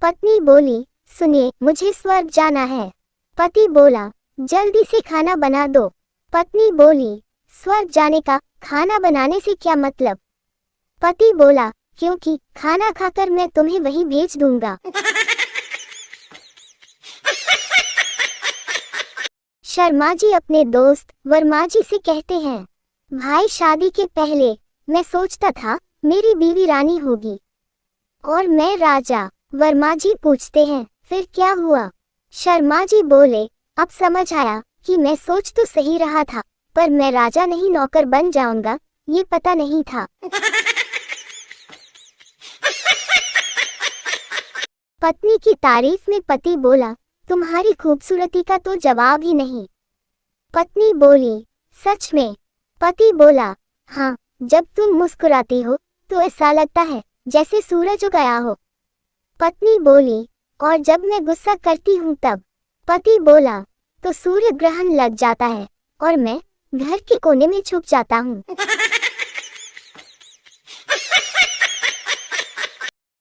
पत्नी बोली, सुनिए, मुझे स्वर्ग जाना है। पति बोला, जल्दी से खाना बना दो। पत्नी बोली, स्वर्ग जाने का खाना बनाने से क्या मतलब? पति बोला, क्योंकि खाना खाकर मैं तुम्हें वहीं भेज दूंगा। शर्मा जी अपने दोस्त वर्मा जी से कहते हैं, भाई शादी के पहले मैं सोचता था मेरी बीवी रानी होगी और मैं राजा। वर्मा जी पूछते हैं, फिर क्या हुआ? शर्मा जी बोले, अब समझ आया कि मैं सोच तो सही रहा था, पर मैं राजा नहीं नौकर बन जाऊंगा, ये पता नहीं था। पत्नी की तारीफ में पति बोला, तुम्हारी खूबसूरती का तो जवाब ही नहीं। पत्नी बोली, सच में? पति बोला, हाँ, जब तुम मुस्कुराती हो तो ऐसा लगता है जैसे सूरज उग गया हो। पत्नी बोली, और जब मैं गुस्सा करती हूँ तब? पति बोला, तो सूर्य ग्रहण लग जाता है और मैं घर के कोने में छुप जाता हूँ।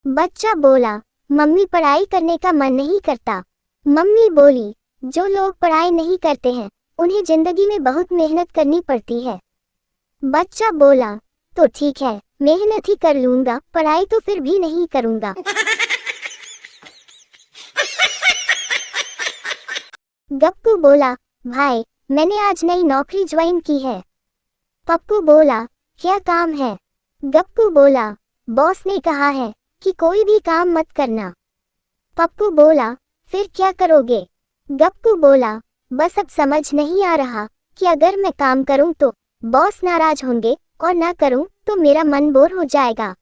बच्चा बोला, मम्मी पढ़ाई करने का मन नहीं करता। मम्मी बोली, जो लोग पढ़ाई नहीं करते हैं उन्हें जिंदगी में बहुत मेहनत करनी पड़ती है। बच्चा बोला, तो ठीक है, मेहनत ही कर लूंगा, पढ़ाई तो फिर भी नहीं करूंगा। गप्पू बोला, भाई मैंने आज नई नौकरी ज्वाइन की है। पप्पू बोला, क्या काम है? गप्पू बोला, बॉस ने कहा है कि कोई भी काम मत करना। पप्पू बोला, फिर क्या करोगे? गप्पू बोला, बस अब समझ नहीं आ रहा कि अगर मैं काम करूं तो बॉस नाराज होंगे और ना करूं तो मेरा मन बोर हो जाएगा।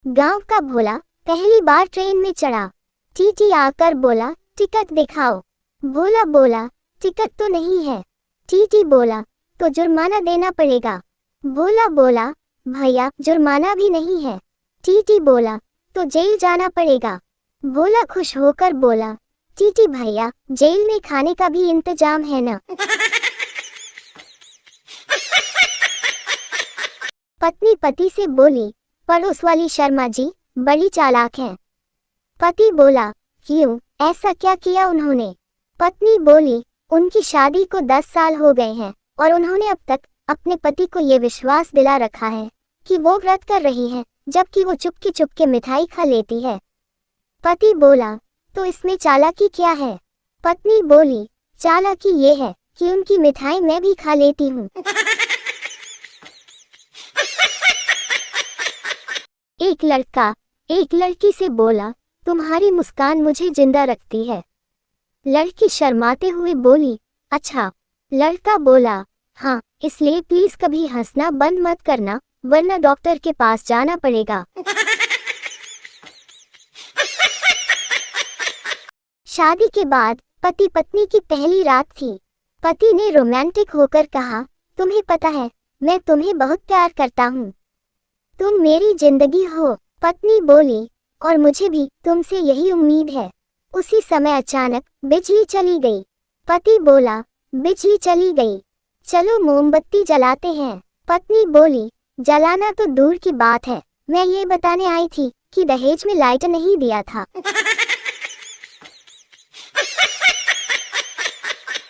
गांव का भोला पहली बार ट्रेन में चढ़ा। टीटी आकर बोला, टिकट दिखाओ। भोला बोला, टिकट तो नहीं है। टीटी बोला, तो जुर्माना देना पड़ेगा। भोला बोला, भैया जुर्माना भी नहीं है। टीटी बोला, तो जेल जाना पड़ेगा। भोला खुश होकर बोला, टीटी भैया, जेल में खाने का भी इंतजाम है ना? पत्नी पति से बोली, पड़ोस वाली शर्मा जी बड़ी चालाक हैं। पति बोला, क्यों, ऐसा क्या किया उन्होंने? पत्नी बोली, उनकी शादी को 10 साल हो गए हैं और उन्होंने अब तक अपने पति को ये विश्वास दिला रखा है कि वो व्रत कर रही है, जबकि वो चुपके चुपके मिठाई खा लेती है। पति बोला, तो इसमें चालाकी क्या है? पत्नी बोली, चालाकी ये है कि उनकी मिठाई मैं भी खा लेती हूँ। एक लड़का एक लड़की से बोला, तुम्हारी मुस्कान मुझे जिंदा रखती है। लड़की शर्माते हुए बोली, अच्छा। लड़का बोला, हाँ, इसलिए प्लीज कभी हंसना बंद मत करना, वरना डॉक्टर के पास जाना पड़ेगा। शादी के बाद पति पत्नी की पहली रात थी। पति ने रोमांटिक होकर कहा, तुम्हें पता है मैं तुम्हें बहुत प्यार करता हूँ, तुम मेरी जिंदगी हो। पत्नी बोली, और मुझे भी तुमसे यही उम्मीद है। उसी समय अचानक बिजली चली गई। पति बोला, बिजली चली गई, चलो मोमबत्ती जलाते हैं। पत्नी बोली, जलाना तो दूर की बात है, मैं ये बताने आई थी कि दहेज में लाइटर नहीं दिया था।